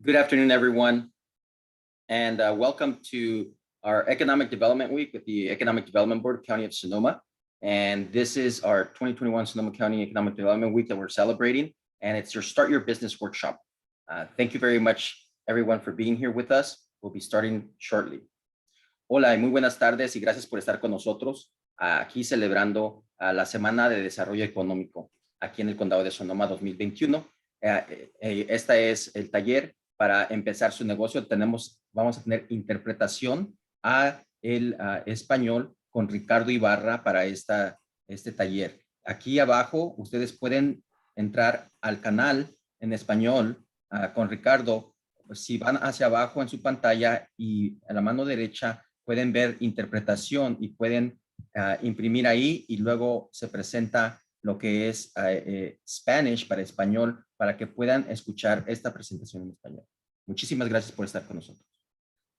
Good afternoon, everyone, and welcome to our Economic Development Week with the Economic Development Board of County of Sonoma. And this is our 2021 Sonoma County Economic Development Week that we're celebrating, and it's your Start Your Business workshop. Thank you very much, everyone, for being here with us. We'll be starting shortly. Hola y muy buenas tardes y gracias por estar con nosotros aquí celebrando la Semana de Desarrollo Económico aquí en el Condado de Sonoma 2021. Este es el taller para empezar su negocio. Vamos a tener interpretación a el español con Ricardo Ibarra para este taller. Aquí abajo ustedes pueden entrar al canal en español con Ricardo. Si van hacia abajo en su pantalla y a la mano derecha pueden ver interpretación y pueden imprimir ahí, y luego se presenta lo que es Spanish para español para que puedan escuchar esta presentación en español. Muchísimas gracias por estar con nosotros.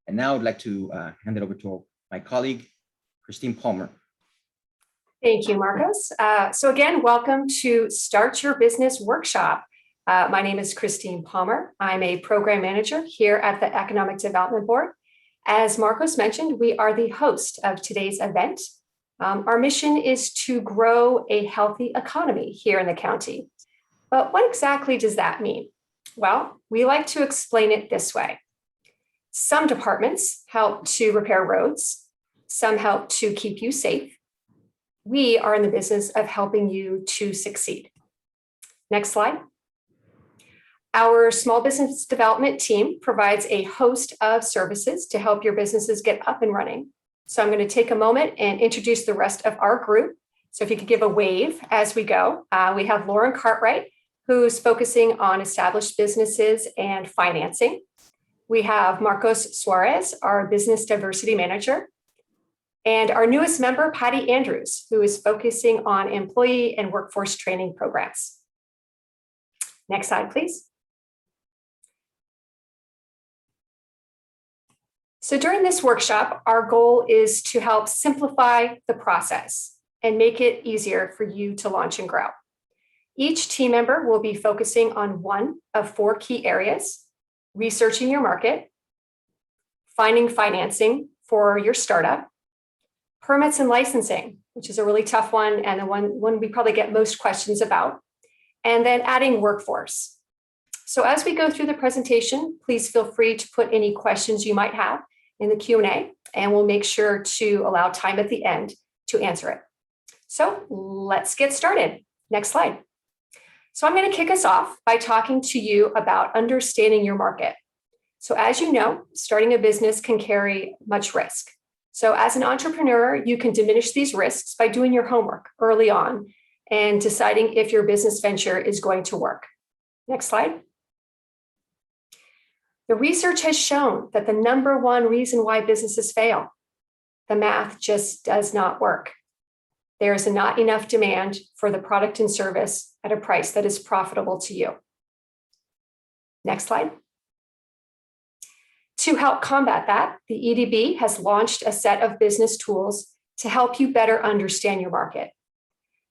And now I'd like to hand it over to my colleague, Christine Palmer. Thank you, Marcos. So again, welcome to Start Your Business Workshop. My name is Christine Palmer. I'm a program manager here at the Economic Development Board. As Marcos mentioned, we are the host of today's event. Our mission is to grow a healthy economy here in the county. But what exactly does that mean? Well, we like to explain it this way. Some departments help to repair roads. Some help to keep you safe. We are in the business of helping you to succeed. Next slide. Our small business development team provides a host of services to help your businesses get up and running. So I'm going to take a moment and introduce the rest of our group. So if you could give a wave as we go. We have Lauren Cartwright, who's focusing on established businesses and financing. We have Marcos Suarez, our business diversity manager. And our newest member, Patty Andrews, who is focusing on employee and workforce training programs. Next slide, please. So during this workshop, our goal is to help simplify the process and make it easier for you to launch and grow. Each team member will be focusing on one of 4 key areas: researching your market, finding financing for your startup, permits and licensing, which is a really tough one and the one we probably get most questions about, and then adding workforce. So as we go through the presentation, please feel free to put any questions you might have in the Q&A, and we'll make sure to allow time at the end to answer it. So let's get started. Next slide. So I'm going to kick us off by talking to you about understanding your market. So as you know, starting a business can carry much risk. So as an entrepreneur, you can diminish these risks by doing your homework early on and deciding if your business venture is going to work. Next slide. The research has shown that the #1 reason why businesses fail, the math just does not work. There is not enough demand for the product and service at a price that is profitable to you. Next slide. To help combat that, the EDB has launched a set of business tools to help you better understand your market.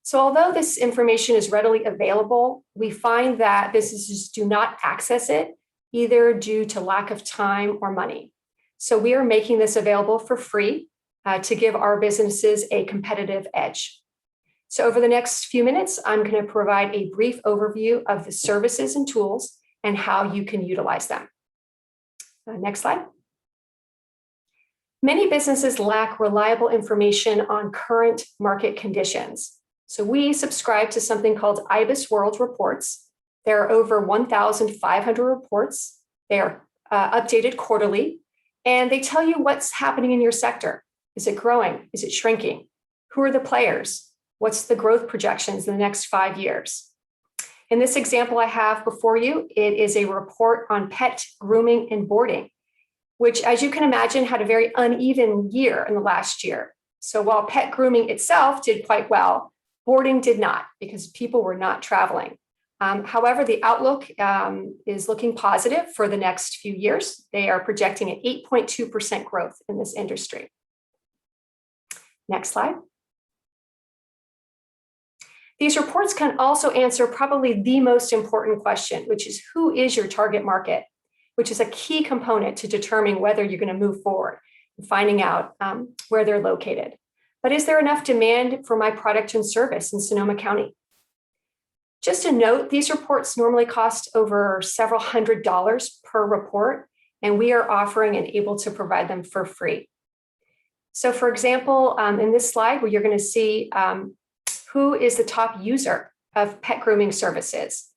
So although this information is readily available, we find that businesses do not access it either due to lack of time or money. So we are making this available for free to give our businesses a competitive edge. So over the next few minutes, I'm going to provide a brief overview of the services and tools and how you can utilize them. Next slide. Many businesses lack reliable information on current market conditions. So we subscribe to something called IBIS World Reports. There are over 1,500 reports. They are updated quarterly, and they tell you what's happening in your sector. Is it growing? Is it shrinking? Who are the players? What's the growth projections in the next 5 years? In this example I have before you, it is a report on pet grooming and boarding, which, as you can imagine, had a very uneven year in the last year. So while pet grooming itself did quite well, boarding did not, because people were not traveling. However, the outlook is looking positive for the next few years. They are projecting an 8.2% growth in this industry. Next slide. These reports can also answer probably the most important question, which is, who is your target market? which is a key component to determining whether you're going to move forward and finding out where they're located. But is there enough demand for my product and service in Sonoma County? Just a note, these reports normally cost over several $100s per report, and we are offering and able to provide them for free. So for example, in this slide where you're going to see who is the top user of pet grooming services.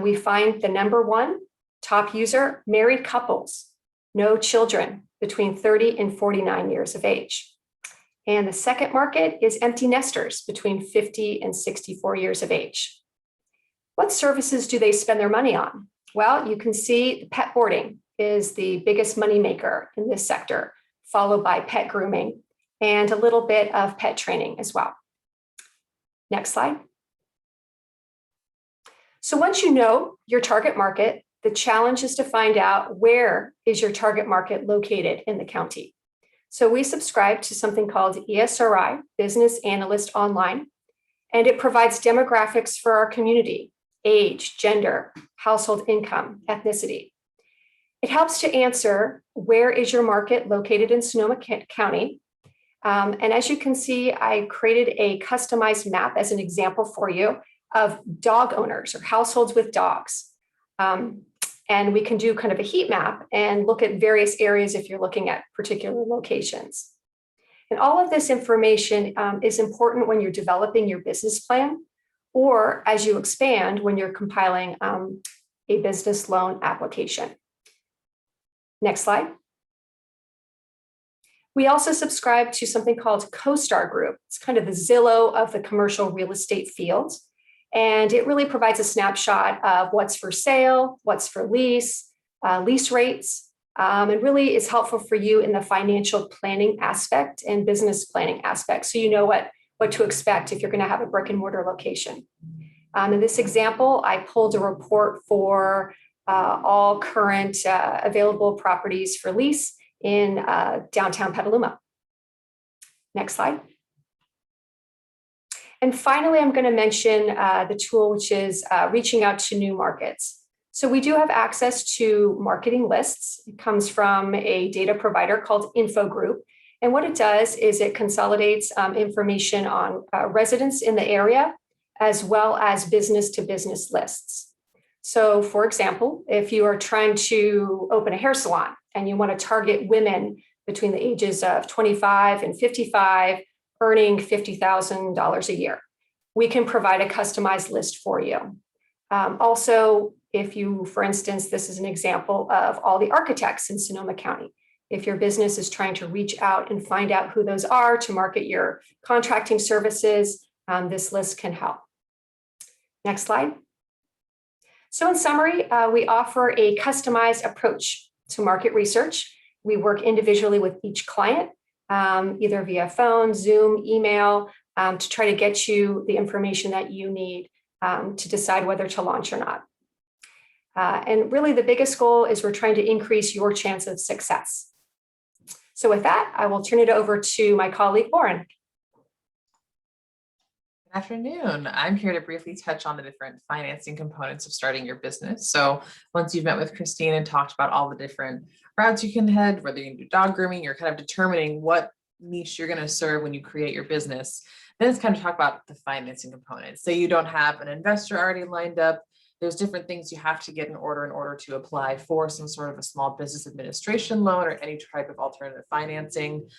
We find the number one top user, married couples, no children between 30 and 49 years of age. And the second market is empty nesters between 50 and 64 years of age. What services do they spend their money on? Well, you can see pet boarding is the biggest moneymaker in this sector, followed by pet grooming and a little bit of pet training as well. Next slide. So once you know your target market, the challenge is to find out where is your target market located in the county. So we subscribe to something called ESRI, Business Analyst Online, and it provides demographics for our community, age, gender, household income, ethnicity. It helps to answer where is your market located in Sonoma County. And as you can see, I created a customized map as an example for you of dog owners or households with dogs. And we can do kind of a heat map and look at various areas if you're looking at particular locations. And all of this information is important when you're developing your business plan or as you expand when you're compiling a business loan application. Next slide. We also subscribe to something called CoStar Group. It's kind of the Zillow of the commercial real estate field. And it really provides a snapshot of what's for sale, what's for lease, lease rates, and really is helpful for you in the financial planning aspect and business planning aspect. So you know what to expect if you're going to have a brick and mortar location. In this example, I pulled a report for all current available properties for lease in downtown Petaluma. Next slide. And finally, I'm going to mention the tool, which is reaching out to new markets. So we do have access to marketing lists. It comes from a data provider called Info Group. And what it does is it consolidates information on residents in the area, as well as business to business lists. So for example, if you are trying to open a hair salon and you want to target women between the ages of 25 and 55, earning $50,000 a year, we can provide a customized list for you. Also, if you, for instance, this is an example of all the architects in Sonoma County. If your business is trying to reach out and find out who those are to market your contracting services, this list can help. Next slide. So in summary, we offer a customized approach to market research. We work individually with each client, either via phone, Zoom, email, to try to get you the information that you need to decide whether to launch or not. And really the biggest goal is we're trying to increase your chance of success. So with that, I will turn it over to my colleague, Lauren. Good afternoon. I'm here to briefly touch on the different financing components of starting your business. So once you've met with Christine and talked about all the different routes you can head, whether you can do dog grooming, you're kind of determining what niche you're going to serve when you create your business. Then it's kind of talk about the financing components. Say you don't have an investor already lined up. There's different things you have to get in order to apply for some sort of a small business administration loan or any type of alternative financing.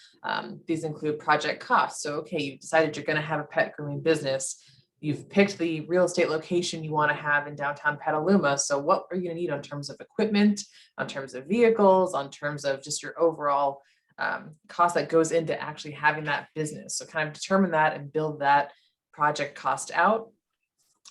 These include project costs. So, okay, you've decided you're going to have a pet grooming business. You've picked the real estate location you want to have in downtown Petaluma. So what are you going to need in terms of equipment, in terms of vehicles, in terms of just your overall cost that goes into actually having that business? So kind of determine that and build that project cost out.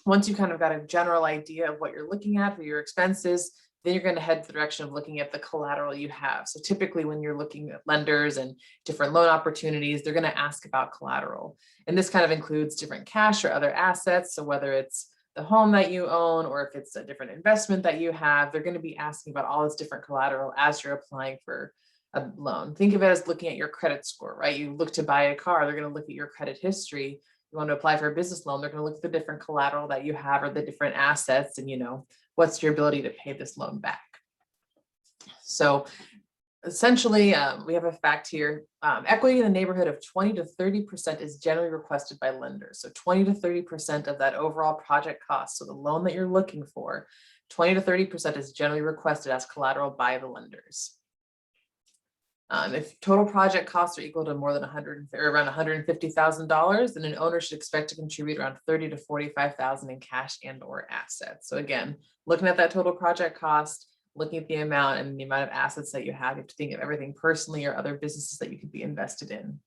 Once you kind of got a general idea of what you're looking at for your expenses, then you're going to head the direction of looking at the collateral you have. So typically when you're looking at lenders and different loan opportunities, they're going to ask about collateral. And this kind of includes different cash or other assets. So whether it's the home that you own or if it's a different investment that you have, they're going to be asking about all this different collateral as you're applying for a loan. Think of it as looking at your credit score, right? You look to buy a car, they're going to look at your credit history. You want to apply for a business loan, they're going to look at the different collateral that you have or the different assets and, you know, what's your ability to pay this loan back. So essentially, we have a fact here. Equity in the neighborhood of 20 to 30% is generally requested by lenders. So 20 to 30% of that overall project cost. So the loan that you're looking for, 20 to 30% is generally requested as collateral by the lenders. If total project costs are equal to more than around $150,000, then an owner should expect to contribute around 30 to 45,000 in cash and or assets. So again, looking at that total project cost, looking at the amount and the amount of assets that you have to think of everything personally or other businesses that you could be invested in.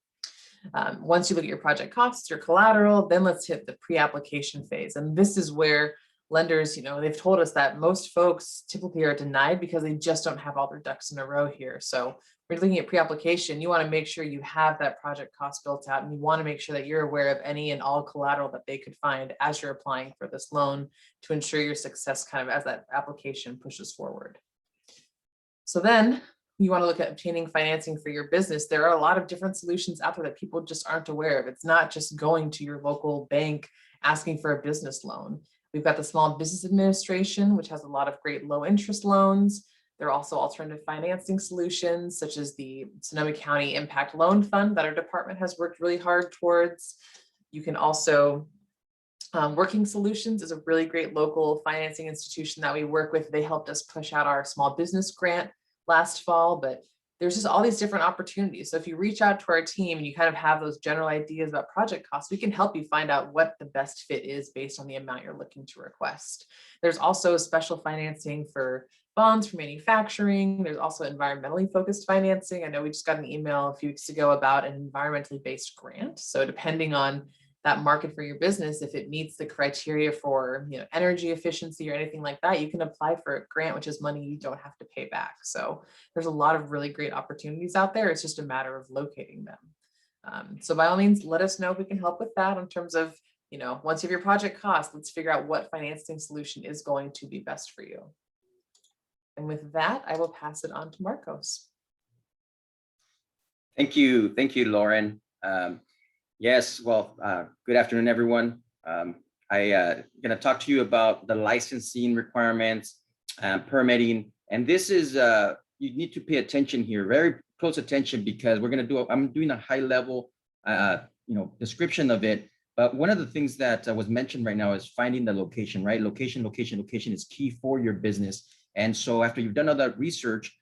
Once you look at your project costs, your collateral, then let's hit the pre-application phase. And this is where lenders, they've told us that most folks typically are denied because they just don't have all their ducks in a row here. So when you're looking at pre-application, you want to make sure you have that project cost built out, and you want to make sure that you're aware of any and all collateral that they could find as you're applying for this loan to ensure your success kind of as that application pushes forward. So then you want to look at obtaining financing for your business. There are a lot of different solutions out there that people just aren't aware of. It's not just going to your local bank asking for a business loan. We've got the Small Business Administration, which has a lot of great low interest loans. There are also alternative financing solutions, such as the Sonoma County Impact Loan Fund that our department has worked really hard towards. You can also, Working Solutions is a really great local financing institution that we work with. They helped us push out our small business grant last fall, but there's just all these different opportunities. So if you reach out to our team and you kind of have those general ideas about project costs, we can help you find out what the best fit is based on the amount you're looking to request. There's also special financing for bonds for manufacturing. There's also environmentally focused financing. I know we just got an email a few weeks ago about an environmentally based grant. So depending on that market for your business, if it meets the criteria for energy efficiency or anything like that, you can apply for a grant, which is money you don't have to pay back. So there's a lot of really great opportunities out there. It's just a matter of locating them. So by all means, let us know if we can help with that in terms of, once you have your project cost, let's figure out what financing solution is going to be best for you. And with that, I will pass it on to Marcos. Thank you, Lauren. Yes, well, good afternoon, everyone. I'm going to talk to you about the licensing requirements, permitting, and this is, you need to pay attention here, very close attention, because I'm doing a high level, description of it. But one of the things that was mentioned right now is finding the location, right? Location is key for your business. And so after you've done all that research,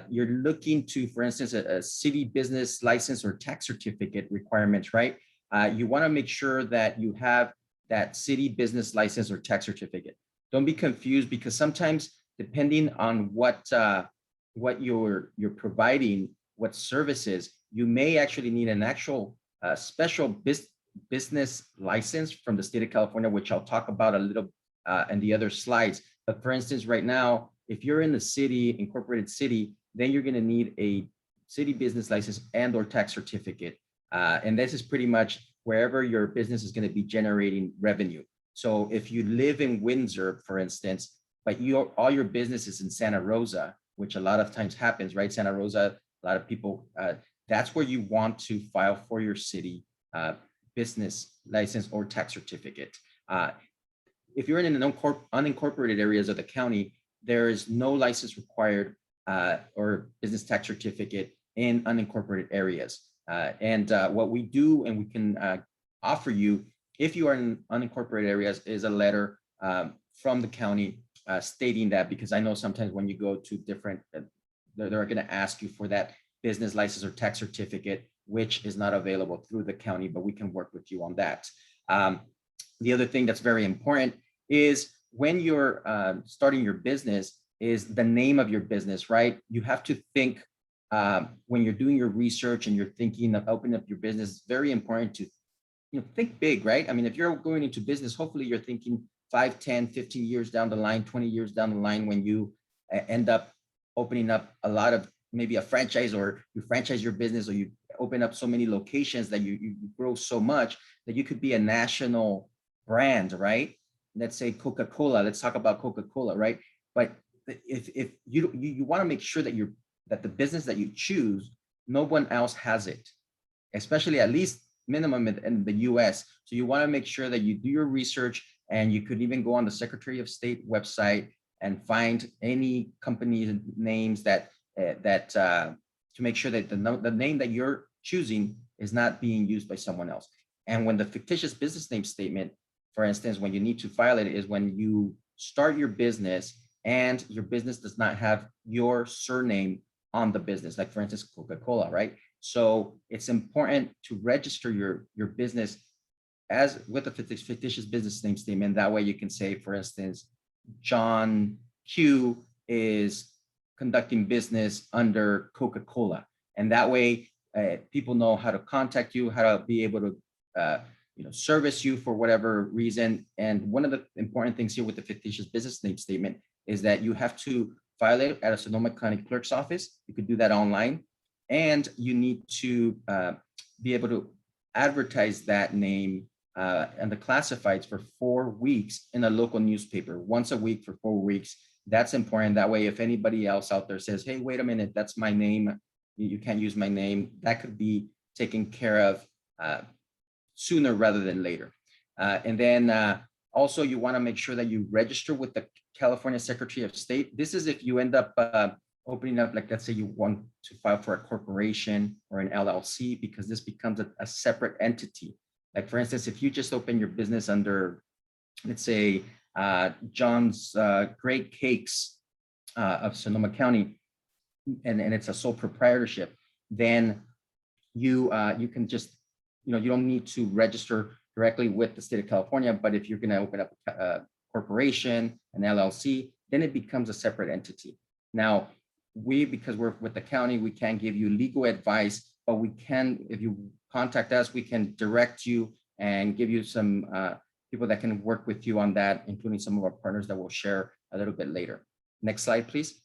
you're looking to, for instance, a city business license or tax certificate requirements, right? You want to make sure that you have that city business license or tax certificate. Don't be confused, because sometimes depending on what you're providing, what services, you may actually need an actual special business license from the state of California, which I'll talk about a little in the other slides. But for instance, right now, if you're in the city, incorporated city, then you're going to need a city business license and or tax certificate. And this is pretty much wherever your business is going to be generating revenue. So if you live in Windsor, for instance, but all your business is in Santa Rosa, which a lot of times happens, right? Santa Rosa, a lot of people, that's where you want to file for your city business license or tax certificate. If you're in an unincorporated areas of the county, there is no license required or business tax certificate in unincorporated areas. And what we do, and we can offer you, if you are in unincorporated areas, is a letter from the county stating that, because I know sometimes when you go to different, they're going to ask you for that business license or tax certificate, which is not available through the county, but we can work with you on that. The other thing that's very important is when you're starting your business is the name of your business, right? You have to think when you're doing your research and you're thinking of opening up your business, it's very important to think big, right? I mean, if you're going into business, hopefully you're thinking 5, 10, 15 years down the line, 20 years down the line, when you end up opening up a lot of maybe a franchise, or you franchise your business, or you open up so many locations that you grow so much that you could be a national brand, right? Let's say Coca-Cola, let's talk about Coca-Cola, right? But if you want to make sure that the business that you choose, no one else has it, especially at least minimum in the US. So you want to make sure that you do your research, and you could even go on the Secretary of State website and find any company names that to make sure that the name that you're choosing is not being used by someone else. And when the fictitious business name statement, for instance, when you need to file it, is when you start your business and your business does not have your surname on the business, like for instance, Coca-Cola, right? So it's important to register your business as with a fictitious business name statement. That way you can say, for instance, John Q is conducting business under Coca-Cola. And that way people know how to contact you, how to be able to service you for whatever reason. And one of the important things here with the fictitious business name statement is that you have to file it at a Sonoma County clerk's office. You could do that online. And you need to be able to advertise that name and the classifieds for 4 weeks in a local newspaper, once a week for 4 weeks. That's important. That way, if anybody else out there says, hey, wait a minute, that's my name, you can't use my name, that could be taken care of sooner rather than later. And then also you want to make sure that you register with the California Secretary of State. This is if you end up opening up, like let's say you want to file for a corporation or an LLC, because this becomes a separate entity. Like for instance, if you just open your business under, let's say, John's Great Cakes of Sonoma County, and it's a sole proprietorship, then you can just, you don't need to register directly with the state of California. But if you're going to open up a corporation, an LLC, then it becomes a separate entity. Now, because we're with the county, we can't give you legal advice, but we can, if you contact us, we can direct you and give you some people that can work with you on that, including some of our partners that we'll share a little bit later. Next slide, please.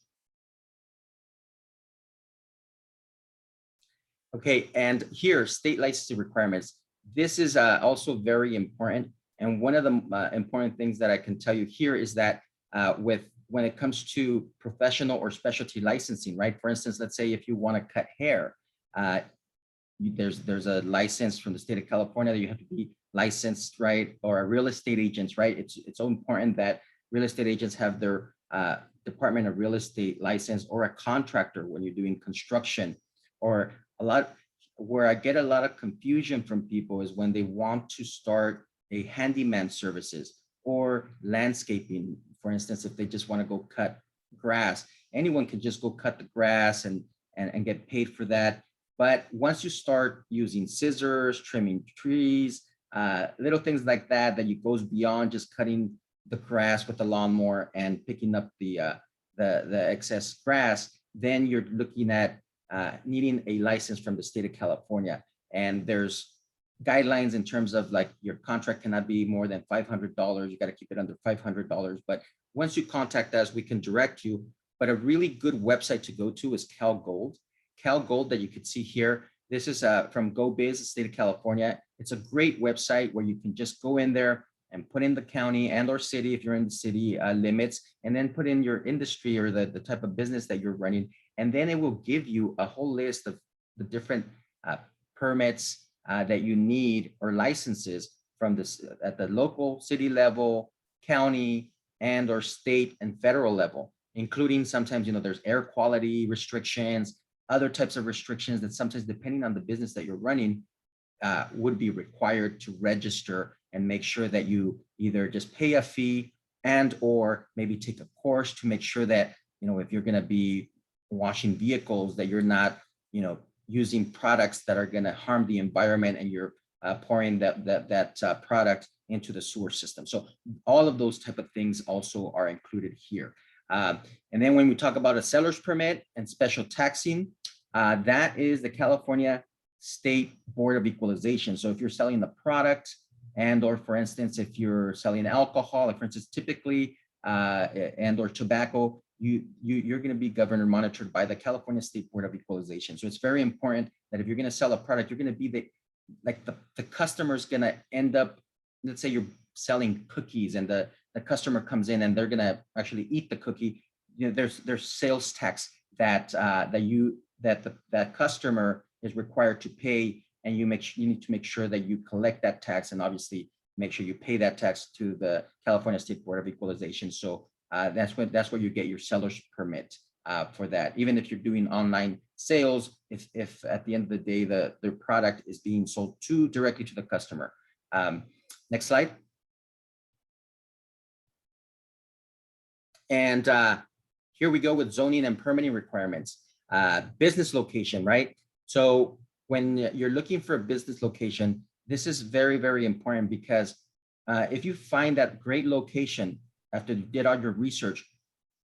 Okay, and here, state licensing requirements. This is also very important. And one of the important things that I can tell you here is that when it comes to professional or specialty licensing, right? For instance, let's say if you want to cut hair, there's a license from the state of California that you have to be licensed, right? Or a real estate agents, right? It's so important that real estate agents have their Department of Real Estate license, or a contractor when you're doing construction. Or where I get a lot of confusion from people is when they want to start a handyman services or landscaping. For instance, if they just want to go cut grass, anyone can just go cut the grass and get paid for that. But once you start using scissors, trimming trees, little things like that, that goes beyond just cutting the grass with the lawnmower and picking up the excess grass, then you're looking at needing a license from the state of California. And there's guidelines in terms of like your contract cannot be more than $500. You got to keep it under $500. But once you contact us, we can direct you. But a really good website to go to is CalGold. CalGold that you could see here. This is from GoBiz, the state of California. It's a great website where you can just go in there and put in the county and or city, if you're in the city limits, and then put in your industry or the type of business that you're running. And then it will give you a whole list of the different permits that you need or licenses from this at the local city level, county, and or state and federal level, including sometimes, there's air quality restrictions, other types of restrictions that sometimes, depending on the business that you're running, would be required to register and make sure that you either just pay a fee and or maybe take a course to make sure that, if you're going to be washing vehicles, that you're not, using products that are going to harm the environment, and you're pouring that product into the sewer system. So all of those type of things also are included here. And then when we talk about a seller's permit and special taxing, that is the California State Board of Equalization. So if you're selling the product, and or for instance, if you're selling alcohol, like for instance, typically, and or tobacco, you're going to be governed and monitored by the California State Board of Equalization. So it's very important that if you're going to sell a product, you're going to be the customer's going to end up, let's say you're selling cookies and the customer comes in and they're going to actually eat the cookie. There's sales tax that that customer is required to pay, and you need to make sure that you collect that tax, and obviously make sure you pay that tax to the California State Board of Equalization. So that's where you get your seller's permit for that. Even if you're doing online sales, if at the end of the day the product is being sold directly to the customer. Next slide. And here we go with zoning and permitting requirements. Business location, right? So when you're looking for a business location, this is very, very important because if you find that great location after you did all your research,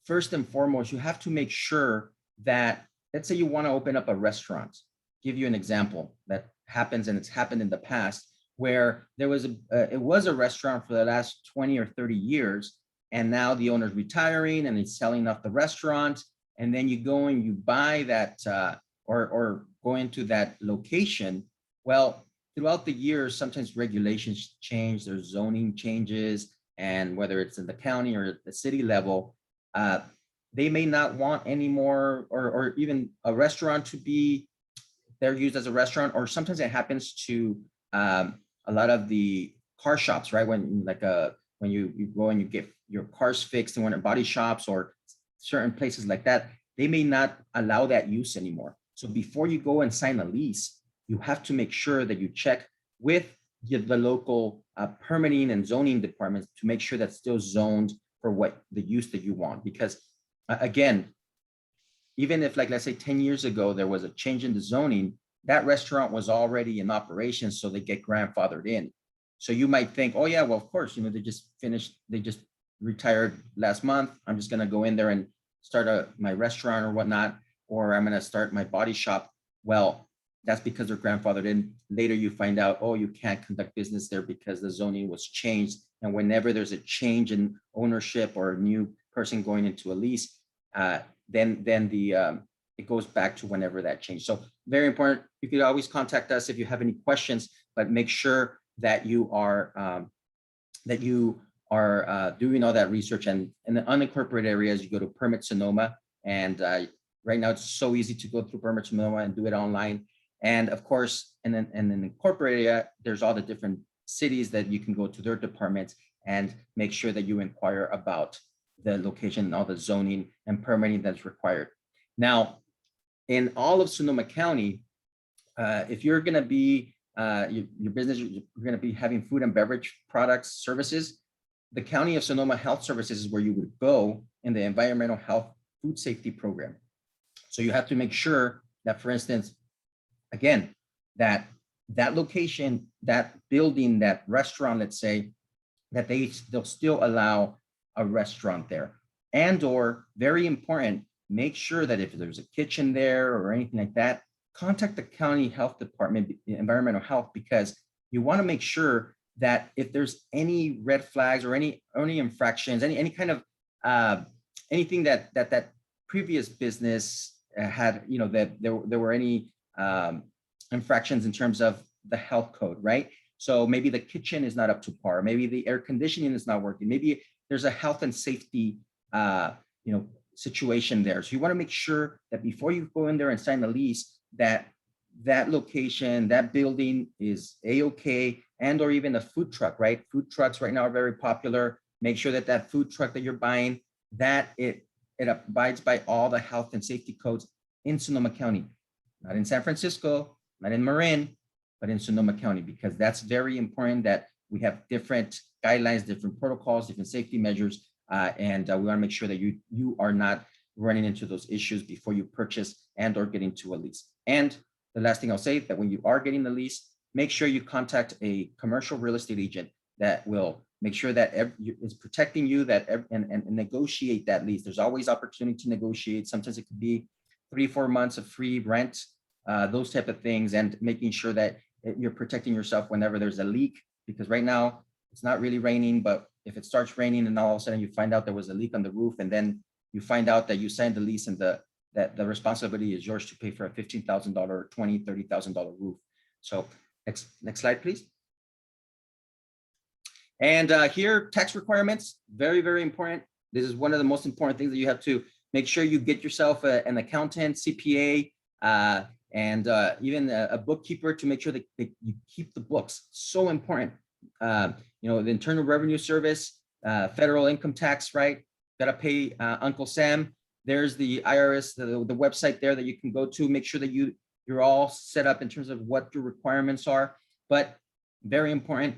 first and foremost, you have to make sure that, let's say you want to open up a restaurant. Give you an example that happens, and it's happened in the past, where there was it was a restaurant for the last 20 or 30 years, and now the owner's retiring and he's selling off the restaurant, and then you go and you buy that or go into that location. Well, throughout the years, sometimes regulations change, there's zoning changes, and whether it's in the county or the city level, they may not want any more, or even a restaurant to be, they're used as a restaurant, or sometimes it happens to a lot of the car shops, right? When you go and you get your cars fixed in one of body shops or certain places like that, they may not allow that use anymore. So before you go and sign a lease, you have to make sure that you check with the local permitting and zoning departments to make sure that's still zoned for what the use that you want. Because again, even if, like, let's say 10 years ago, there was a change in the zoning, that restaurant was already in operation, so they get grandfathered in. So you might think, oh yeah, well, of course, they just retired last month. I'm just gonna go in there and start my restaurant or whatnot, or I'm gonna start my body shop. Well, that's because they're grandfathered in. Later you find out, oh, you can't conduct business there because the zoning was changed. And whenever there's a change in ownership or a new person going into a lease, then it goes back to whenever that changed. So very important. You could always contact us if you have any questions, but make sure that you are doing all that research. And in the unincorporated areas, you go to Permit Sonoma, and right now it's so easy to go through Permit Sonoma and do it online. And of course, and then in the incorporated area, there's all the different cities that you can go to their departments and make sure that you inquire about the location and all the zoning and permitting that's required. Now, in all of Sonoma County, if you're going to be your business, you're going to be having food and beverage products, services, the County of Sonoma Health Services is where you would go in the Environmental Health Food Safety Program. So you have to make sure that, for instance, again, that location, that building, that restaurant, let's say, that they'll still allow a restaurant there. And or, very important, make sure that if there's a kitchen there or anything like that, contact the county health department, environmental health, because you want to make sure that if there's any red flags or any infractions, any kind of anything that previous business had, that there were any infractions in terms of the health code, right? So maybe the kitchen is not up to par, maybe the air conditioning is not working, maybe there's a health and safety situation there. So you want to make sure that before you go in there and sign the lease, that location, that building is A-okay, and or even a food truck, right? Food trucks right now are very popular. Make sure that food truck that you're buying, that it abides by all the health and safety codes in Sonoma County, not in San Francisco, not in Marin, but in Sonoma County, because that's very important that we have different guidelines, different protocols, different safety measures, and we want to make sure that you are not running into those issues before you purchase and or get into a lease. And the last thing I'll say, that when you are getting the lease, make sure you contact a commercial real estate agent that will make sure that is protecting you, and negotiate that lease. There's always opportunity to negotiate. Sometimes it could be 3-4 months of free rent, those type of things, and making sure that you're protecting yourself whenever there's a leak, because right now it's not really raining, but if it starts raining and all of a sudden you find out there was a leak on the roof, and then you find out that you signed the lease and that the responsibility is yours to pay for a $15,000 or $20,000, $30,000 roof. So next slide, please. And here, tax requirements, very, very important. This is one of the most important things that you have to make sure you get yourself an accountant, CPA, and even a bookkeeper to make sure that you keep the books. So important. The Internal Revenue Service, federal income tax, right? gotta pay Uncle Sam. There's the IRS, the website there that you can go to. Make sure that you're all set up in terms of what your requirements are. But very important,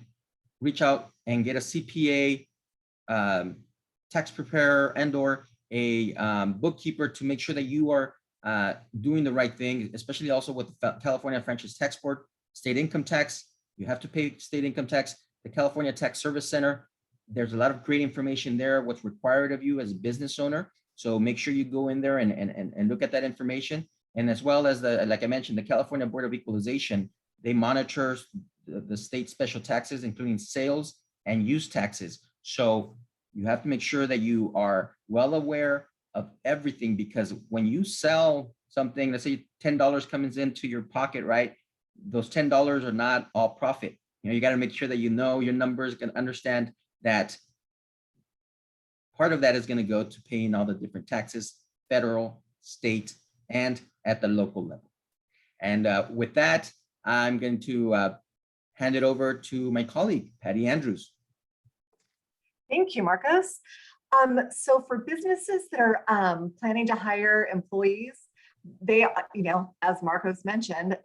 reach out and get a CPA, tax preparer, and/or a bookkeeper to make sure that you are doing the right thing, especially also with the California Franchise Tax Board, state income tax. You have to pay state income tax. The California Tax Service Center, there's a lot of great information there, what's required of you as a business owner. So make sure you go in there and look at that information. And as well as like I mentioned, the California Board of Equalization, they monitor the state special taxes, including sales and use taxes. So you have to make sure that you are well aware of everything, because when you sell something, let's say $10 comes into your pocket, right? Those $10 are not all profit. You got to make sure that you know your numbers, can understand that part of that is going to go to paying all the different taxes, federal, state, and at the local level. And with that, I'm going to hand it over to my colleague, Patty Andrews. Thank you, Marcos. So for businesses that are planning to hire employees, they, as Marcos mentioned,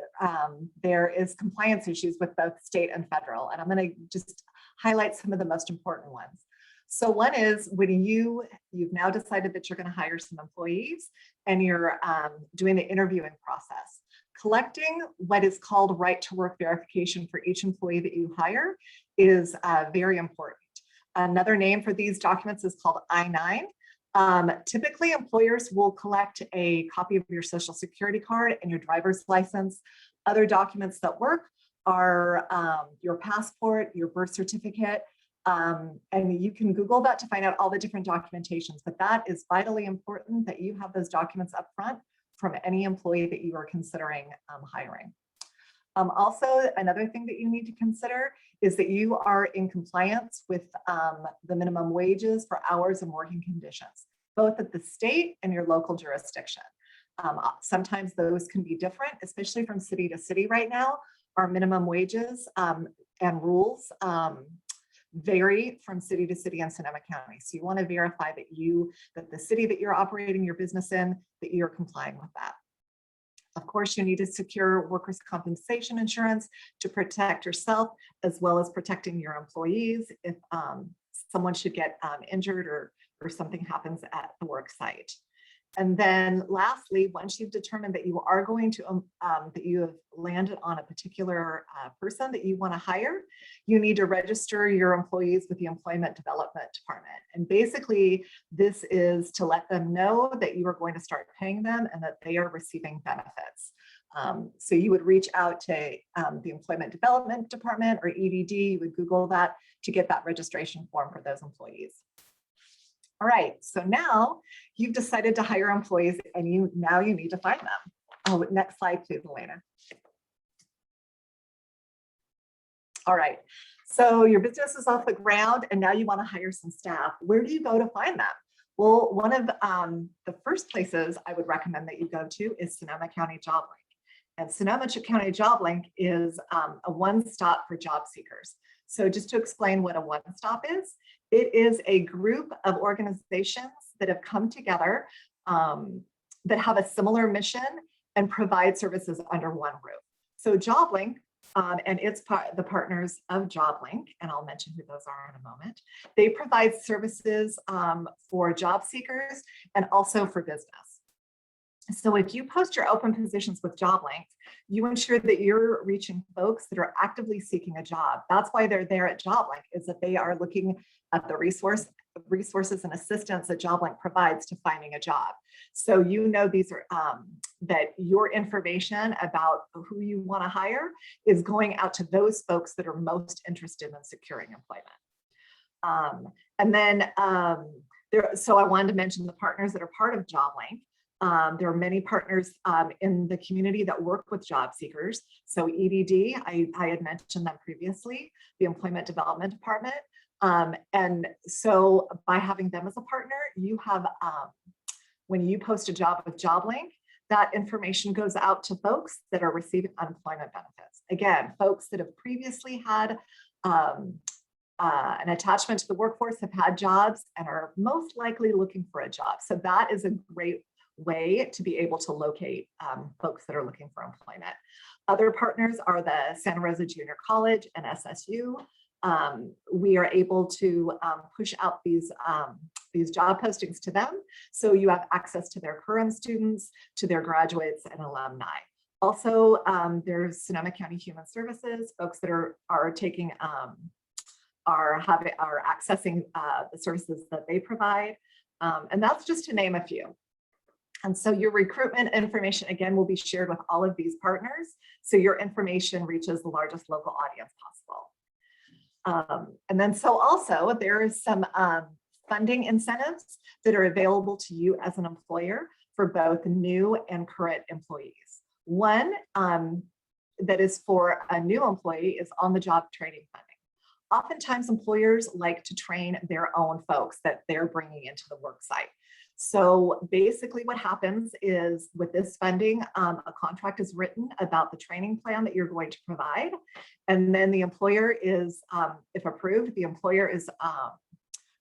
there is compliance issues with both state and federal, and I'm going to just highlight some of the most important ones. So one is when you've now decided that you're going to hire some employees and you're doing the interviewing process. Collecting what is called right to work verification for each employee that you hire is very important. Another name for these documents is called I-9. Typically, employers will collect a copy of your social security card and your driver's license. Other documents that work are your passport, your birth certificate, and you can Google that to find out all the different documentations, but that is vitally important that you have those documents up front from any employee that you are considering hiring. Also, another thing that you need to consider is that you are in compliance with the minimum wages for hours and working conditions, both at the state and your local jurisdiction. Sometimes those can be different, especially from city to city right now. Our minimum wages and rules vary from city to city in Sonoma County. So you want to verify that the city that you're operating your business in, that you're complying with that. Of course, you need to secure workers' compensation insurance to protect yourself, as well as protecting your employees if someone should get injured or something happens at the work site. And then lastly, once you've determined that you are going to, that you have landed on a particular person that you want to hire, you need to register your employees with the Employment Development Department. And basically, this is to let them know that you are going to start paying them and that they are receiving benefits. So you would reach out to the Employment Development Department or EDD, you would Google that to get that registration form for those employees. All right, so now you've decided to hire employees and now you need to find them. Oh, next slide, please, Elena. All right, so your business is off the ground and now you want to hire some staff. Where do you go to find them? Well, one of the first places I would recommend that you go to is Sonoma County Job Link. And Sonoma County Job Link is a one-stop for job seekers. So just to explain what a one-stop is, it is a group of organizations that have come together that have a similar mission and provide services under one roof. So JobLink and it's the partners of JobLink, and I'll mention who those are in a moment. They provide services for job seekers and also for business. So if you post your open positions with JobLink, you ensure that you're reaching folks that are actively seeking a job. That's why they're there at JobLink, is that they are looking at the resources and assistance that JobLink provides to finding a job. So you know these are that your information about who you want to hire is going out to those folks that are most interested in securing employment. And then so I wanted to mention the partners that are part of JobLink. There are many partners in the community that work with job seekers. So EDD, I had mentioned them previously, the Employment Development Department. And so by having them as a partner, you have, when you post a job with JobLink, that information goes out to folks that are receiving unemployment benefits. Again, folks that have previously had an attachment to the workforce, have had jobs, and are most likely looking for a job. So that is a great way to be able to locate folks that are looking for employment. Other partners are the Santa Rosa Junior College and SSU. We are able to push out these job postings to them, so you have access to their current students, to their graduates and alumni. Also, there's Sonoma County Human Services, folks that are taking are accessing the services that they provide, and that's just to name a few. And so your recruitment information, again, will be shared with all of these partners, so your information reaches the largest local audience possible. And then so also there is some funding incentives that are available to you as an employer for both new and current employees. One that is for a new employee is on-the-job training funding. Oftentimes employers like to train their own folks that they're bringing into the work site. So basically what happens is with this funding, a contract is written about the training plan that you're going to provide. And then the employer is, if approved, the employer is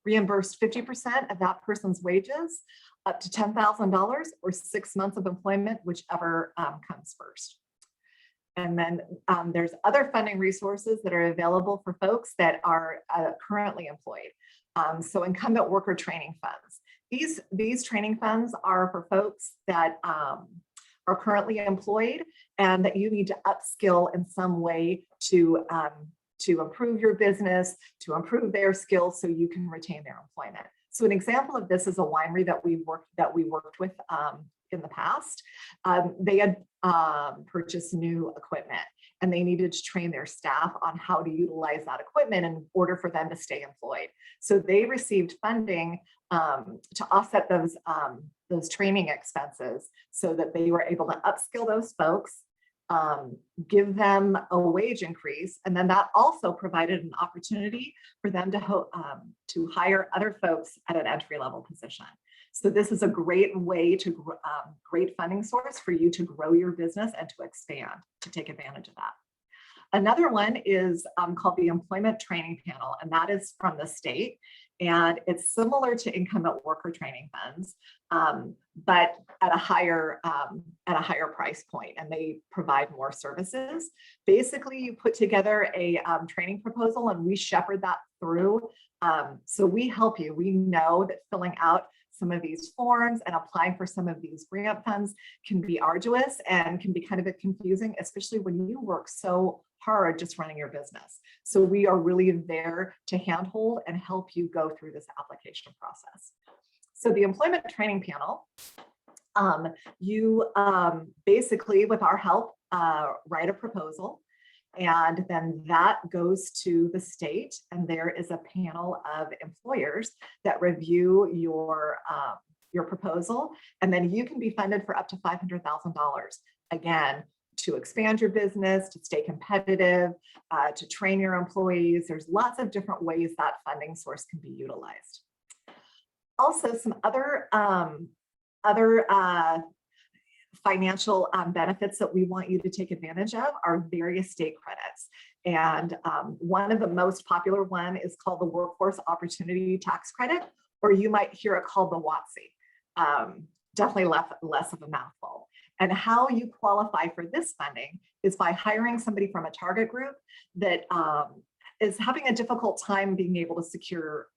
reimbursed 50% of that person's wages, up to $10,000 or 6 months of employment, whichever comes first. And then there's other funding resources that are available for folks that are currently employed. So incumbent worker training funds. These training funds are for folks that are currently employed and that you need to upskill in some way to improve your business, to improve their skills so you can retain their employment. So an example of this is a winery that we worked with in the past. They had purchased new equipment and they needed to train their staff on how to utilize that equipment in order for them to stay employed. So they received funding to offset those training expenses so that they were able to upskill those folks, give them a wage increase, and then that also provided an opportunity for them to hire other folks at an entry-level position. So this is a great way to great funding source for you to grow your business and to expand, to take advantage of that. Another one is called the Employment Training Panel, and that is from the state. And it's similar to incumbent worker training funds, but at a higher price point, and they provide more services. Basically, you put together a training proposal, and we shepherd that through. So we help you. We know that filling out some of these forms and applying for some of these grant funds can be arduous and can be kind of confusing, especially when you work so hard just running your business. So we are really there to handhold and help you go through this application process. So the Employment Training Panel, you basically, with our help, write a proposal, and then that goes to the state, and there is a panel of employers that review your proposal, and then you can be funded for up to $500,000. Again, to expand your business, to stay competitive, to train your employees. There's lots of different ways that funding source can be utilized. Also, some other financial benefits that we want you to take advantage of are various state credits. And one of the most popular one is called the Workforce Opportunity Tax Credit, or you might hear it called the WOTC. Definitely less of a mouthful. And how you qualify for this funding is by hiring somebody from a target group that is having a difficult time being able to secure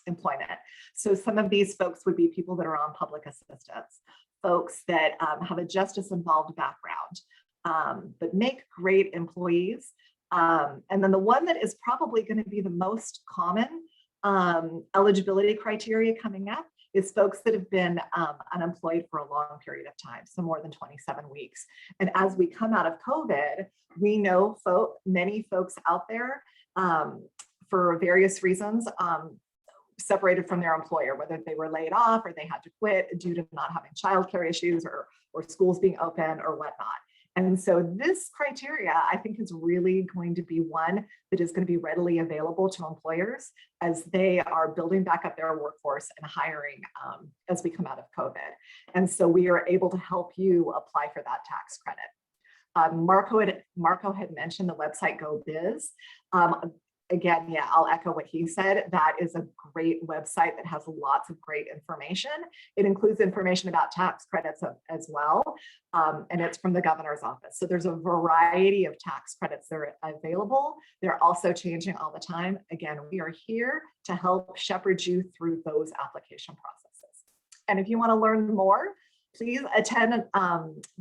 employment. So some of these folks would be people that are on public assistance, folks that have a justice-involved background, but make great employees. And then the one that is probably going to be the most common eligibility criteria coming up is folks that have been unemployed for a long period of time, so more than 27 weeks. And as we come out of COVID, we know many folks out there for various reasons separated from their employer, whether they were laid off or they had to quit due to not having childcare issues or schools being open or whatnot. And so this criteria, I think, is really going to be one that is going to be readily available to employers as they are building back up their workforce and hiring as we come out of COVID. And so we are able to help you apply for that tax credit. Marco had mentioned the website Go Biz. again, yeah, I'll echo what he said. That is a great website that has lots of great information. It includes information about tax credits as well. And it's from the governor's office. So there's a variety of tax credits that are available. They're also changing all the time. Again, we are here to help shepherd you through those application processes. And if you want to learn more, please attend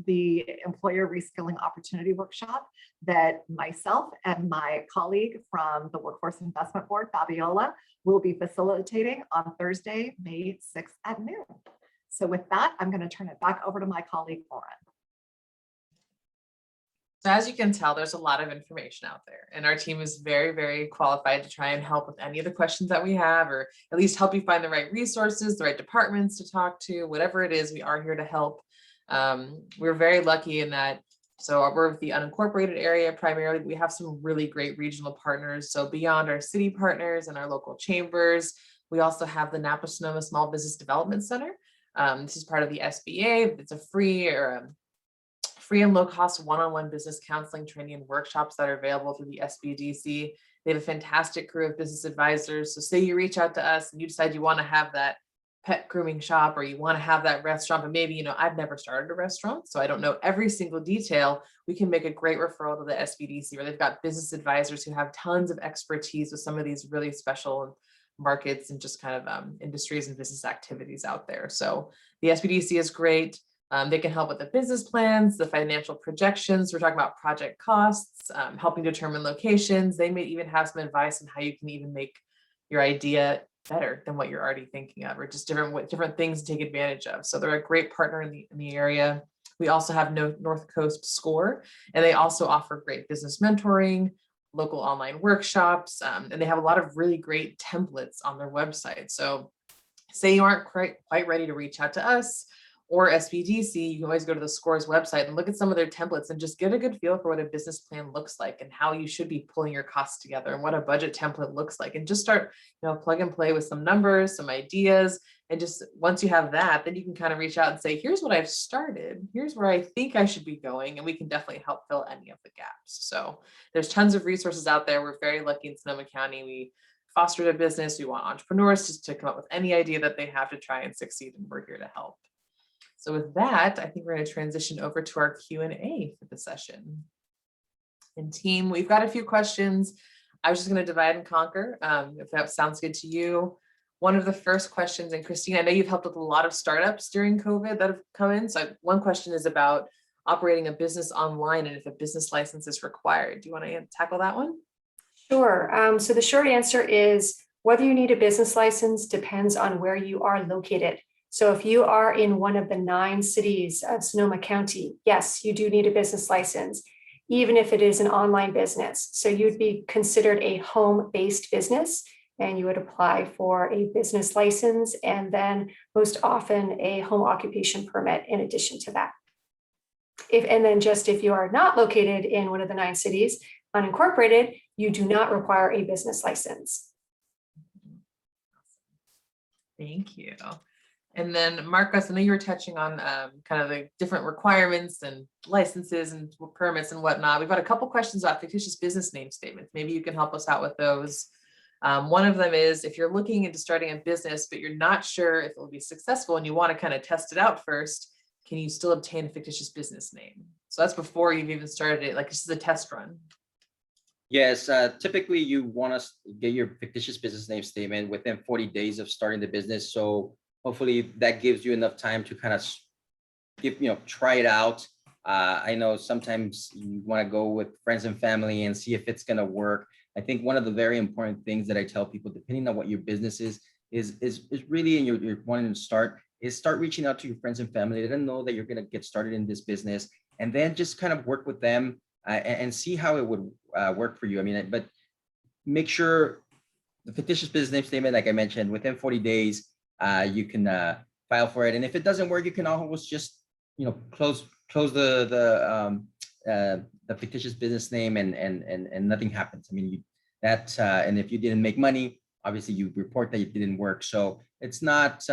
the Employer Reskilling Opportunity Workshop that myself and my colleague from the Workforce Investment Board, Fabiola, will be facilitating on Thursday, May 6th at noon. So with that, I'm going to turn it back over to my colleague, Lauren. So as you can tell, there's a lot of information out there, and our team is very, very qualified to try and help with any of the questions that we have, or at least help you find the right resources, the right departments to talk to, whatever it is, we are here to help. We're very lucky in that. So we're with the unincorporated area primarily. We have some really great regional partners. So beyond our city partners and our local chambers, we also have the Napa Sonoma Small Business Development Center. This is part of the SBA. It's a free and low-cost one-on-one business counseling, training, and workshops that are available through the SBDC. They have a fantastic crew of business advisors. So say you reach out to us and you decide you want to have that pet grooming shop, or you want to have that restaurant, but maybe, I've never started a restaurant, so I don't know every single detail. We can make a great referral to the SBDC, where they've got business advisors who have tons of expertise with some of these really special markets and just kind of industries and business activities out there. So the SBDC is great. They can help with the business plans, the financial projections. We're talking about project costs, helping determine locations. They may even have some advice on how you can even make your idea better than what you're already thinking of, or just different things to take advantage of. So they're a great partner in the area. We also have North Coast Score, and they also offer great business mentoring, local online workshops, and they have a lot of really great templates on their website. So say you aren't quite ready to reach out to us or SBDC, you can always go to the SCORE's website and look at some of their templates and just get a good feel for what a business plan looks like and how you should be pulling your costs together and what a budget template looks like, and just start, plug and play with some numbers, some ideas. And just once you have that, then you can kind of reach out and say, here's what I've started, here's where I think I should be going, and we can definitely help fill any of the gaps. So there's tons of resources out there. We're very lucky in Sonoma County. We fostered a business. We want entrepreneurs just to come up with any idea that they have to try and succeed, and we're here to help. So with that, I think we're going to transition over to our Q&A for the session. And team, we've got a few questions. I was just going to divide and conquer, if that sounds good to you. One of the first questions, and Christine, I know you've helped with a lot of startups during COVID that have come in. So one question is about operating a business online and if a business license is required. Do you want to tackle that one? Sure. So the short answer is whether you need a business license depends on where you are located. So if you are in one of the 9 cities of Sonoma County, yes, you do need a business license, even if it is an online business. So you'd be considered a home-based business, and you would apply for a business license and then most often a home occupation permit in addition to that. If you are not located in one of the 9 cities, unincorporated, you do not require a business license. Thank you. And then Marcos, I know you were touching on kind of the different requirements and licenses and permits and whatnot. We've got a couple questions about fictitious business name statements. Maybe you can help us out with those. One of them is, if you're looking into starting a business, but you're not sure if it will be successful and you want to kind of test it out first, can you still obtain a fictitious business name? So that's before you've even started it, like this is a test run. Yes, typically you want to get your fictitious business name statement within 40 days of starting the business. So hopefully that gives you enough time to kind of try it out. I know sometimes you want to go with friends and family and see if it's going to work. I think one of the very important things that I tell people, depending on what your business is really, and you're wanting to start reaching out to your friends and family. Let them know that you're going to get started in this business, and then just kind of work with them and see how it would work for you. I mean, but make sure the fictitious business name statement, like I mentioned, within 40 days, you can file for it. And if it doesn't work, you can always just, close the fictitious business name and nothing happens. I mean, and if you didn't make money, obviously you report that it didn't work. So it's not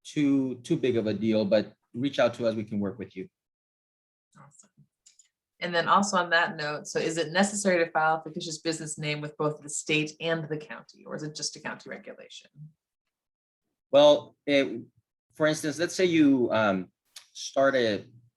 too big of a deal, but reach out to us. We can work with you. Awesome. And then also on that note, so is it necessary to file a fictitious business name with both the state and the county, or is it just a county regulation? Well, for instance, let's say you start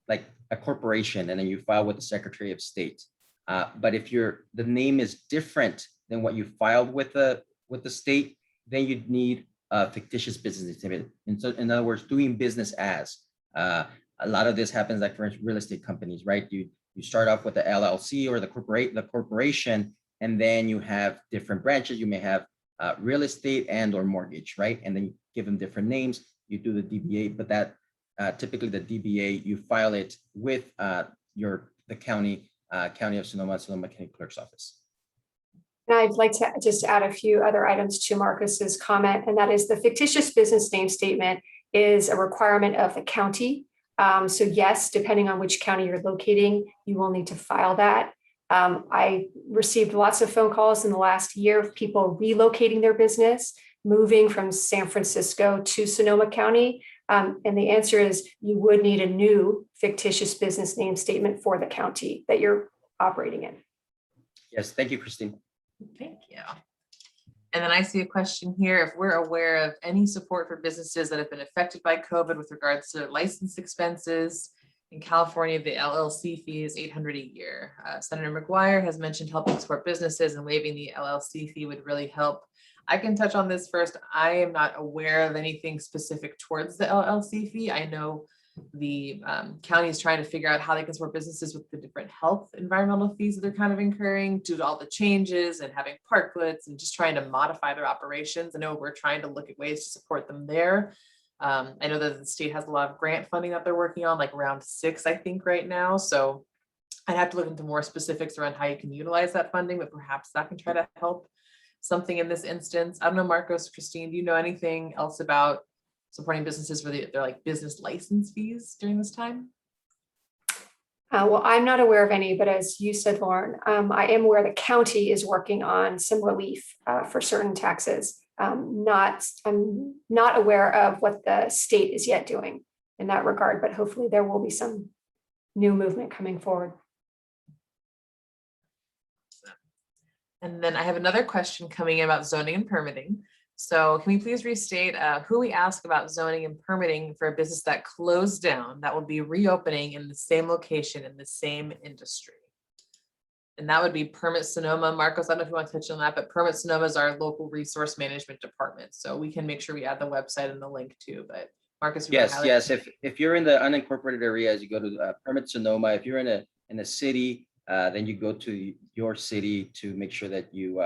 like a corporation and then you file with the Secretary of State. But if the name is different than what you filed with the state, then you'd need a fictitious business name. In other words, doing business as. A lot of this happens like for real estate companies, right? You start off with the LLC or the corporation, and then you have different branches. You may have real estate and or mortgage, right? And then you give them different names. You do the DBA, but that typically the DBA, you file it with the county of Sonoma County Clerk's Office. And I'd like to just add a few other items to Marcus's comment, and that is the fictitious business name statement is a requirement of the county. So yes, depending on which county you're locating, you will need to file that. I received lots of phone calls in the last year of people relocating their business, moving from San Francisco to Sonoma County. And the answer is you would need a new fictitious business name statement for the county that you're operating in. Yes, thank you, Christine. Thank you. And then I see a question here. If we're aware of any support for businesses that have been affected by COVID with regards to license expenses. In California, the LLC fee is $800 a year. Senator McGuire has mentioned helping support businesses, and waiving the LLC fee would really help. I can touch on this first. I am not aware of anything specific towards the LLC fee. I know the county is trying to figure out how they can support businesses with the different health environmental fees that they're kind of incurring due to all the changes and having parklets and just trying to modify their operations. I know we're trying to look at ways to support them there. I know that the state has a lot of grant funding that they're working on, like round 6, I think right now. So I'd have to look into more specifics around how you can utilize that funding, but perhaps that can try to help something in this instance. I don't know, Marcos, Christine, do you know anything else about supporting businesses where they're like business license fees during this time? Well, I'm not aware of any, but as you said, Lauren, I am aware the county is working on some relief for certain taxes. I'm not aware of what the state is yet doing in that regard, but hopefully there will be some new movement coming forward. And then I have another question coming in about zoning and permitting. So can we please restate who we ask about zoning and permitting for a business that closed down that will be reopening in the same location in the same industry? And that would be Permit Sonoma. Marcos, I don't know if you want to touch on that, but Permit Sonoma is our local resource management department. So we can make sure we add the website and the link too. But Marcos, Yes. If you're in the unincorporated areas, you go to Permit Sonoma. If you're in a city, then you go to your city to make sure that you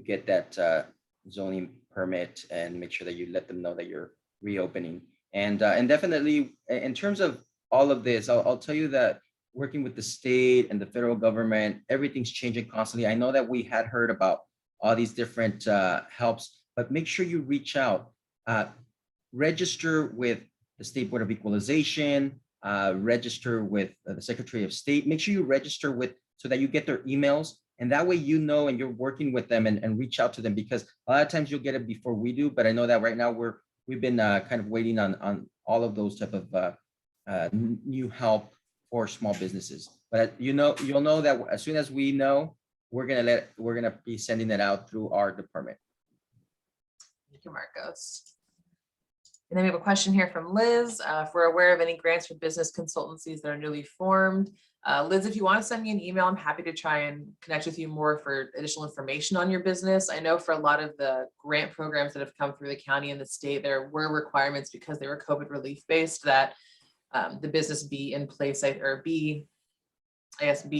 get that zoning permit and make sure that you let them know that you're reopening. And definitely in terms of all of this, I'll tell you that working with the state and the federal government, everything's changing constantly. I know that we had heard about all these different helps, but make sure you reach out, register with the State Board of Equalization, register with the Secretary of State. Make sure you register so that you get their emails. And that way, you know, and you're working with them and reach out to them, because a lot of times you'll get it before we do. But I know that right now we've been kind of waiting on all of those type of new help for small businesses. But you'll know that as soon as we know, we're gonna be sending it out through our department. Thank you, Marcos. And then we have a question here from Liz. If we're aware of any grants for business consultancies that are newly formed. Liz, if you want to send me an email, I'm happy to try and connect with you more for additional information on your business. I know for a lot of the grant programs that have come through the county and the state, there were requirements because they were COVID relief based that the business be in place or be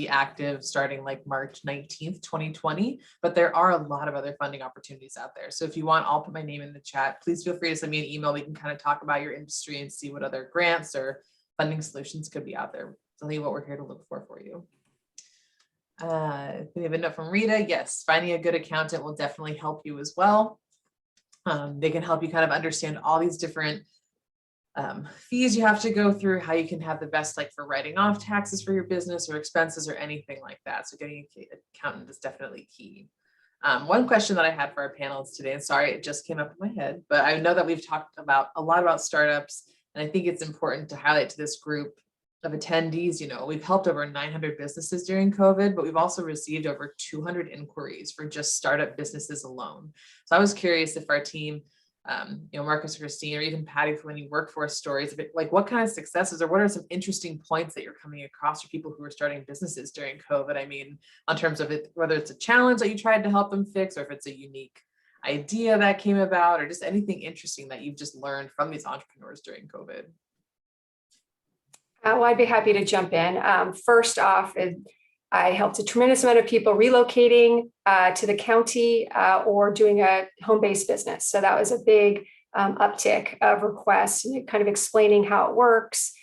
active starting like March 19th, 2020. But there are a lot of other funding opportunities out there. So if you want, I'll put my name in the chat. Please feel free to send me an email. We can kind of talk about your industry and see what other grants or funding solutions could be out there. Tell you what we're here to look for you. We have a note from Rita. Yes, finding a good accountant will definitely help you as well. They can help you kind of understand all these different fees you have to go through, how you can have the best, like for writing off taxes for your business or expenses or anything like that. So getting an accountant is definitely key. One question that I had for our panelists today, and sorry, it just came up in my head, but I know that we've talked a lot about startups, and I think it's important to highlight to this group of attendees, we've helped over 900 businesses during COVID, but we've also received over 200 inquiries for just startup businesses alone. So I was curious if our team, Marcus, Christine, or even Patty from any workforce stories, like what kind of successes or what are some interesting points that you're coming across for people who are starting businesses during COVID? I mean, in terms of it, whether it's a challenge that you tried to help them fix, or if it's a unique idea that came about, or just anything interesting that you've just learned from these entrepreneurs during COVID. Well, I'd be happy to jump in. First off, I helped a tremendous amount of people relocating to the county or doing a home-based business. So that was a big uptick of requests, kind of explaining how it works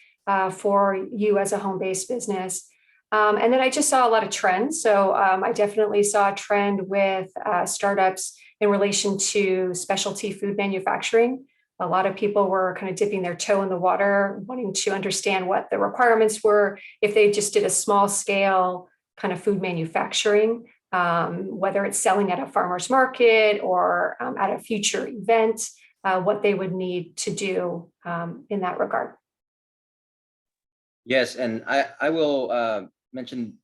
for you as a home-based business. And then I just saw a lot of trends. So I definitely saw a trend with startups in relation to specialty food manufacturing. A lot of people were kind of dipping their toe in the water, wanting to understand what the requirements were if they just did a small scale kind of food manufacturing, whether it's selling at a farmer's market or at a future event, what they would need to do in that regard. Yes, and I will mention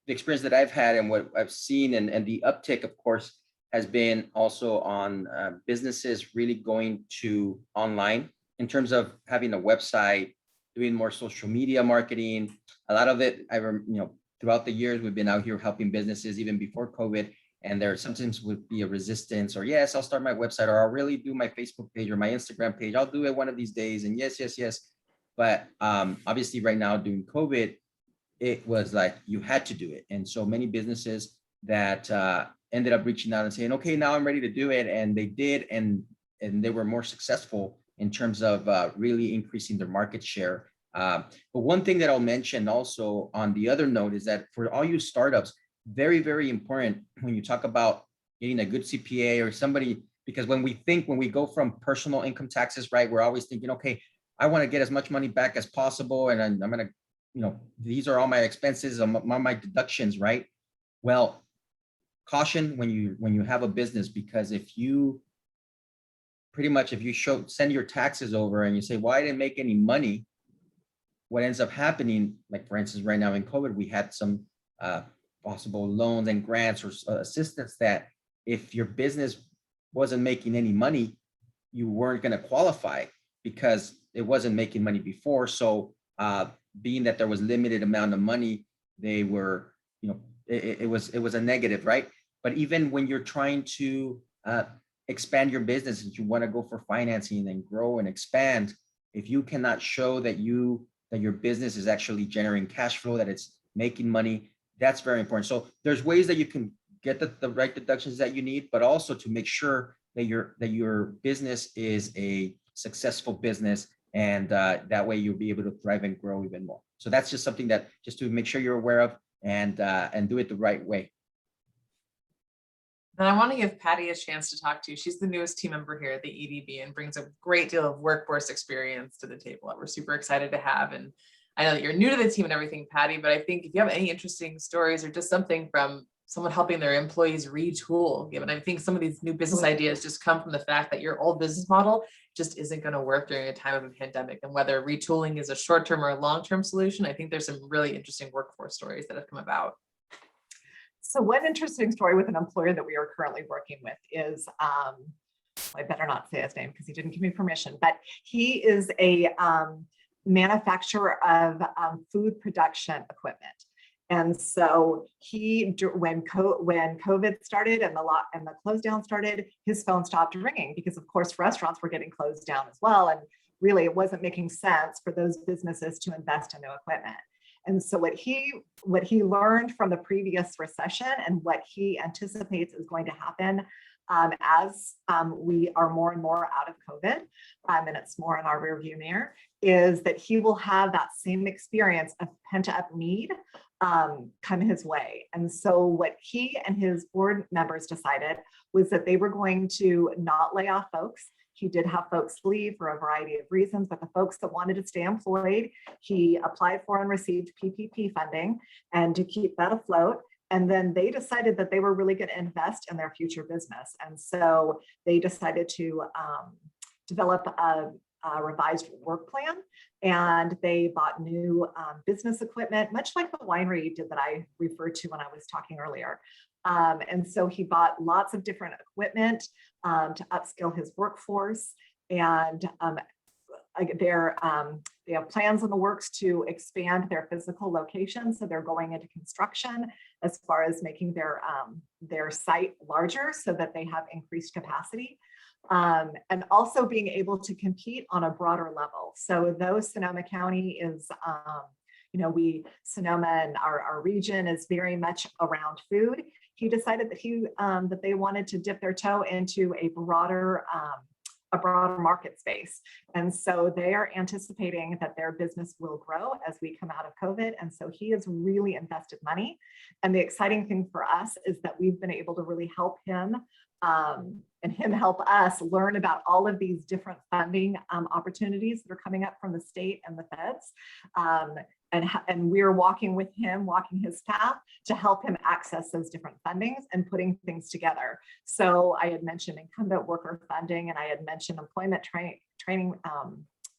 the experience that I've had and what I've seen, and the uptick, of course, has been also on businesses really going to online in terms of having a website, doing more social media marketing. A lot of it, throughout the years, we've been out here helping businesses even before COVID, and there sometimes would be a resistance, or yes, I'll start my website, or I'll really do my Facebook page or my Instagram page. I'll do it one of these days, and yes. But obviously right now during COVID, it was like you had to do it. And so many businesses that ended up reaching out and saying, okay, now I'm ready to do it. And they did, and they were more successful in terms of really increasing their market share. But one thing that I'll mention also on the other note is that for all you startups, very, very important when you talk about getting a good CPA or somebody, because when we go from personal income taxes, right, we're always thinking, okay, I want to get as much money back as possible. And I'm going to, these are all my expenses, my deductions, right? Well, caution when you have a business, because if you send your taxes over and you say, well, I didn't make any money, what ends up happening, like for instance, right now in COVID, we had some possible loans and grants or assistance that if your business wasn't making any money, you weren't going to qualify because it wasn't making money before. So being that there was limited amount of money, they were, it was a negative, right? But even when you're trying to expand your business and you want to go for financing and grow and expand, if you cannot show that your business is actually generating cash flow, that it's making money, that's very important. So there's ways that you can get the right deductions that you need, but also to make sure that your business is a successful business, and that way you'll be able to thrive and grow even more. So that's just something that just to make sure you're aware of and do it the right way. Then I want to give Patty a chance to talk to. She's the newest team member here at the EDB and brings a great deal of workforce experience to the table that we're super excited to have. And I know that you're new to the team and everything, Patty, but I think if you have any interesting stories or just something from someone helping their employees retool, given I think some of these new business ideas just come from the fact that your old business model just isn't going to work during a time of a pandemic, and whether retooling is a short-term or a long-term solution, I think there's some really interesting workforce stories that have come about. So one interesting story with an employer that we are currently working with is, I better not say his name because he didn't give me permission, but he is a manufacturer of food production equipment. And so when COVID started and the close down started, his phone stopped ringing because of course restaurants were getting closed down as well. And really it wasn't making sense for those businesses to invest in new equipment. And so what he learned from the previous recession and what he anticipates is going to happen as we are more and more out of COVID, and it's more in our rearview mirror, is that he will have that same experience of pent-up need come his way. And so what he and his board members decided was that they were going to not lay off folks. He did have folks leave for a variety of reasons, but the folks that wanted to stay employed, he applied for and received PPP funding and to keep that afloat. And then they decided that they were really going to invest in their future business. And so they decided to develop a revised work plan, and they bought new business equipment, much like the winery did that I referred to when I was talking earlier. And so he bought lots of different equipment to upskill his workforce, and they have plans in the works to expand their physical location. So they're going into construction as far as making their site larger so that they have increased capacity. And also being able to compete on a broader level. So though Sonoma County is, Sonoma and our region is very much around food, he decided that they wanted to dip their toe into a broader market space. And so they are anticipating that their business will grow as we come out of COVID. And so he has really invested money. And the exciting thing for us is that we've been able to really help him and him help us learn about all of these different funding opportunities that are coming up from the state and the feds. And we're walking with him, walking his path to help him access those different fundings and putting things together. So I had mentioned incumbent worker funding, and I had mentioned employment training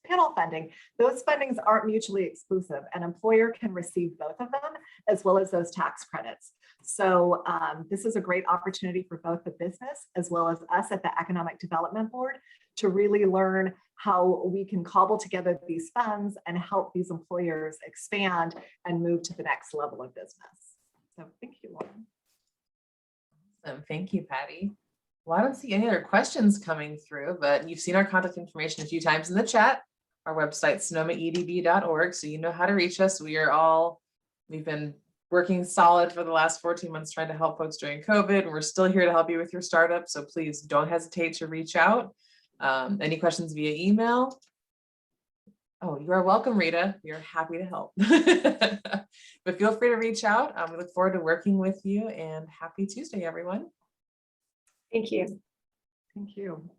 panel funding. Those fundings aren't mutually exclusive. An employer can receive both of them, as well as those tax credits. So this is a great opportunity for both the business as well as us at the Economic Development Board to really learn how we can cobble together these funds and help these employers expand and move to the next level of business. So thank you, Lauren. Awesome. Thank you, Patty. Well, I don't see any other questions coming through, but you've seen our contact information a few times in the chat. Our website, sonomaedb.org, so you know how to reach us. We've been working solid for the last 14 months trying to help folks during COVID, and we're still here to help you with your startup. So please don't hesitate to reach out. Any questions via email? Oh, you are welcome, Rita. We are happy to help. But feel free to reach out. We look forward to working with you, and happy Tuesday, everyone. Thank you. Thank you.